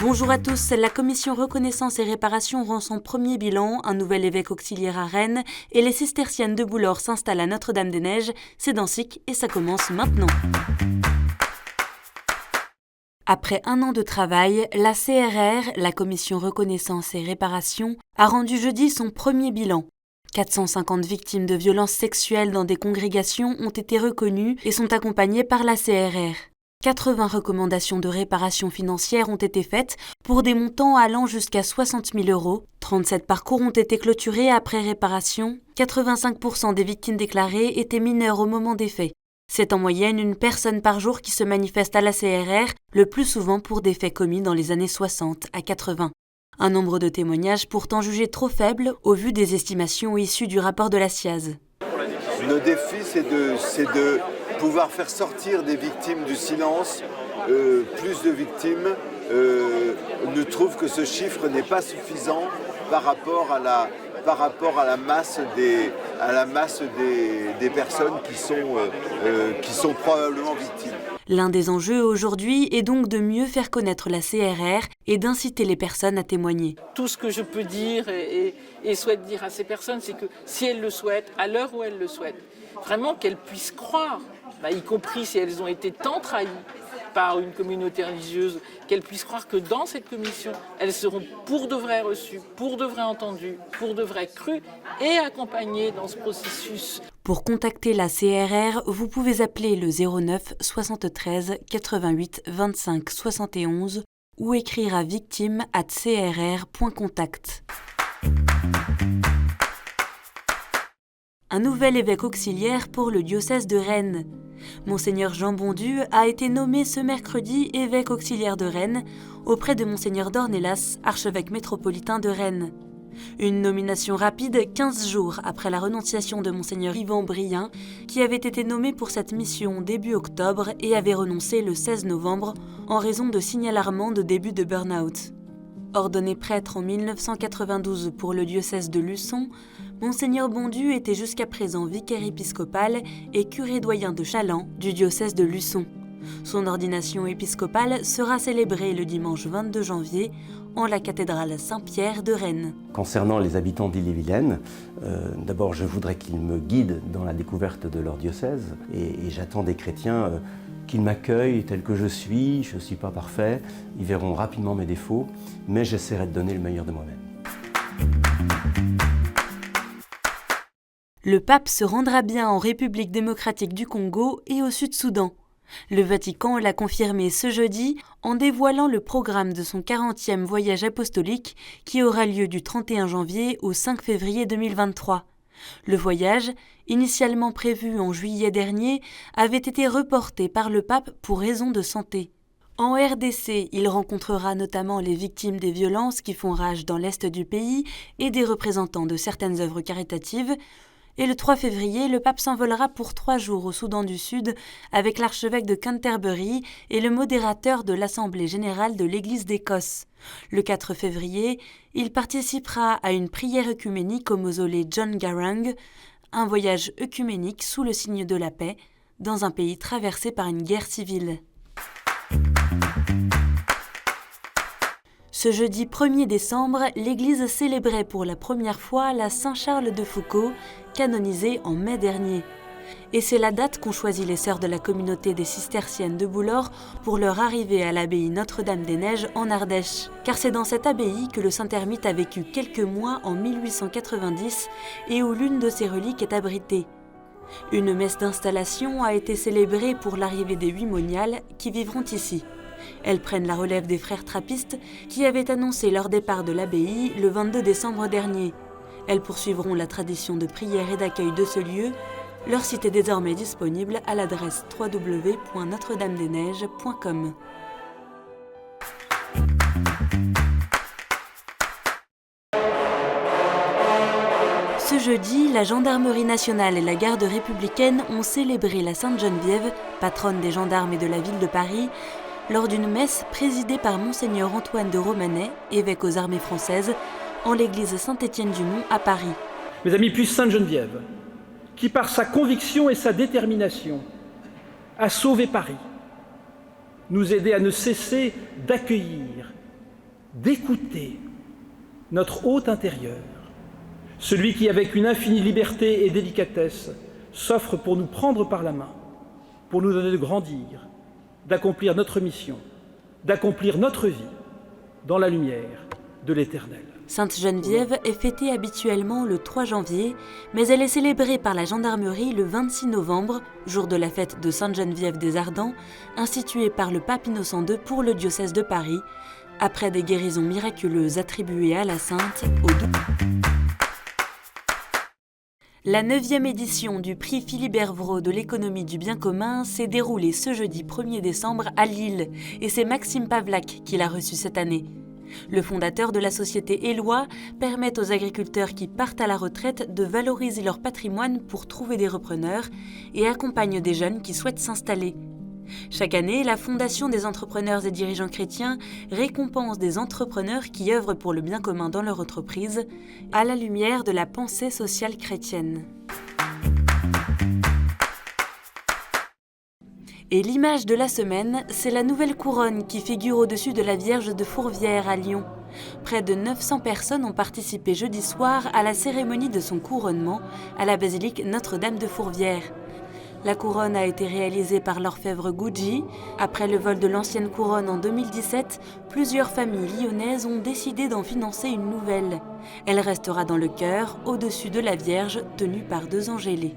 Bonjour à tous, la commission reconnaissance et réparation rend son premier bilan, un nouvel évêque auxiliaire à Rennes et les cisterciennes de Boulor s'installent à Notre-Dame-des-Neiges. C'est dans SIC et ça commence maintenant. Après un an de travail, la CRR, la commission reconnaissance et réparation, a rendu jeudi son premier bilan. 450 victimes de violences sexuelles dans des congrégations ont été reconnues et sont accompagnées par la CRR. 80 recommandations de réparation financière ont été faites pour des montants allant jusqu'à 60 000 €. 37 parcours ont été clôturés après réparation. 85% des victimes déclarées étaient mineures au moment des faits. C'est en moyenne une personne par jour qui se manifeste à la CRR, le plus souvent pour des faits commis dans les années 60 à 80. Un nombre de témoignages pourtant jugé trop faible au vu des estimations issues du rapport de la SIAZ. Le défi, c'est de pouvoir faire sortir des victimes du silence. Plus de victimes ne trouvent que ce chiffre n'est pas suffisant par rapport à la masse des personnes qui sont probablement victimes. L'un des enjeux aujourd'hui est donc de mieux faire connaître la CRR et d'inciter les personnes à témoigner. Tout ce que je peux dire et souhaite dire à ces personnes, c'est que si elles le souhaitent, à l'heure où elles le souhaitent, vraiment qu'elles puissent croire, y compris si elles ont été tant trahies par une communauté religieuse, qu'elles puissent croire que dans cette commission, elles seront pour de vrai reçues, pour de vrai entendues, pour de vrai crues et accompagnées dans ce processus. Pour contacter la CRR, vous pouvez appeler le 09 73 88 25 71 ou écrire à victime@crr.contact. Un nouvel évêque auxiliaire pour le diocèse de Rennes. Monseigneur Jean Bondu a été nommé ce mercredi évêque auxiliaire de Rennes auprès de Monseigneur d'Ornelas, archevêque métropolitain de Rennes. Une nomination rapide 15 jours après la renonciation de Monseigneur Yvan Brien, qui avait été nommé pour cette mission début octobre et avait renoncé le 16 novembre en raison de signes alarmants de début de burn-out. Ordonné prêtre en 1992 pour le diocèse de Luçon, Monseigneur Bondu était jusqu'à présent vicaire épiscopal et curé doyen de Challans du diocèse de Luçon. Son ordination épiscopale sera célébrée le dimanche 22 janvier en la cathédrale Saint-Pierre de Rennes. Concernant les habitants d'Ille-et-Vilaine, d'abord je voudrais qu'ils me guident dans la découverte de leur diocèse et j'attends des chrétiens qu'ils m'accueillent tel que je suis suis pas parfait, ils verront rapidement mes défauts, mais j'essaierai de donner le meilleur de moi-même. Le pape se rendra bien en République démocratique du Congo et au Sud-Soudan. Le Vatican l'a confirmé ce jeudi en dévoilant le programme de son 40e voyage apostolique qui aura lieu du 31 janvier au 5 février 2023. Le voyage, initialement prévu en juillet dernier, avait été reporté par le pape pour raison de santé. En RDC, il rencontrera notamment les victimes des violences qui font rage dans l'est du pays et des représentants de certaines œuvres caritatives. Et le 3 février, le pape s'envolera pour 3 jours au Soudan du Sud avec l'archevêque de Canterbury et le modérateur de l'Assemblée générale de l'Église d'Écosse. Le 4 février, il participera à une prière œcuménique au mausolée John Garang, un voyage œcuménique sous le signe de la paix, dans un pays traversé par une guerre civile. Ce jeudi 1er décembre, l'Église célébrait pour la première fois la Saint-Charles de Foucauld, canonisé en mai dernier. Et c'est la date qu'ont choisi les sœurs de la communauté des cisterciennes de Boulor pour leur arrivée à l'abbaye Notre-Dame-des-Neiges en Ardèche. Car c'est dans cette abbaye que le saint ermite a vécu quelques mois en 1890 et où l'une de ses reliques est abritée. Une messe d'installation a été célébrée pour l'arrivée des 8 moniales qui vivront ici. Elles prennent la relève des frères trappistes qui avaient annoncé leur départ de l'abbaye le 22 décembre dernier. Elles poursuivront la tradition de prière et d'accueil de ce lieu. Leur site est désormais disponible à l'adresse www.notredamedesneiges.com. Ce jeudi, la Gendarmerie nationale et la Garde républicaine ont célébré la Sainte Geneviève, patronne des gendarmes et de la ville de Paris, lors d'une messe présidée par Monseigneur Antoine de Romanet, évêque aux armées françaises, en l'église Saint-Étienne-du-Mont à Paris. Mes amis, puisse Sainte Geneviève, qui par sa conviction et sa détermination a sauvé Paris, nous aider à ne cesser d'accueillir d'écouter notre hôte intérieur, celui qui, avec une infinie liberté et délicatesse, s'offre pour nous prendre par la main, pour nous donner de grandir, d'accomplir notre mission, d'accomplir notre vie dans la lumière de l'Éternel. Sainte Geneviève est fêtée habituellement le 3 janvier, mais elle est célébrée par la gendarmerie le 26 novembre, jour de la fête de Sainte Geneviève des Ardents, instituée par le pape Innocent II pour le diocèse de Paris, après des guérisons miraculeuses attribuées à la sainte au La 9e édition du prix Philibert Vraud de l'économie du bien commun s'est déroulée ce jeudi 1er décembre à Lille, et c'est Maxime Pavlak qui l'a reçu cette année. Le fondateur de la société Éloi permet aux agriculteurs qui partent à la retraite de valoriser leur patrimoine pour trouver des repreneurs et accompagne des jeunes qui souhaitent s'installer. Chaque année, la Fondation des entrepreneurs et dirigeants chrétiens récompense des entrepreneurs qui œuvrent pour le bien commun dans leur entreprise, à la lumière de la pensée sociale chrétienne. Et l'image de la semaine, c'est la nouvelle couronne qui figure au-dessus de la Vierge de Fourvière à Lyon. Près de 900 personnes ont participé jeudi soir à la cérémonie de son couronnement à la basilique Notre-Dame de Fourvière. La couronne a été réalisée par l'orfèvre Gucci. Après le vol de l'ancienne couronne en 2017, plusieurs familles lyonnaises ont décidé d'en financer une nouvelle. Elle restera dans le chœur, au-dessus de la Vierge, tenue par 2 angélés.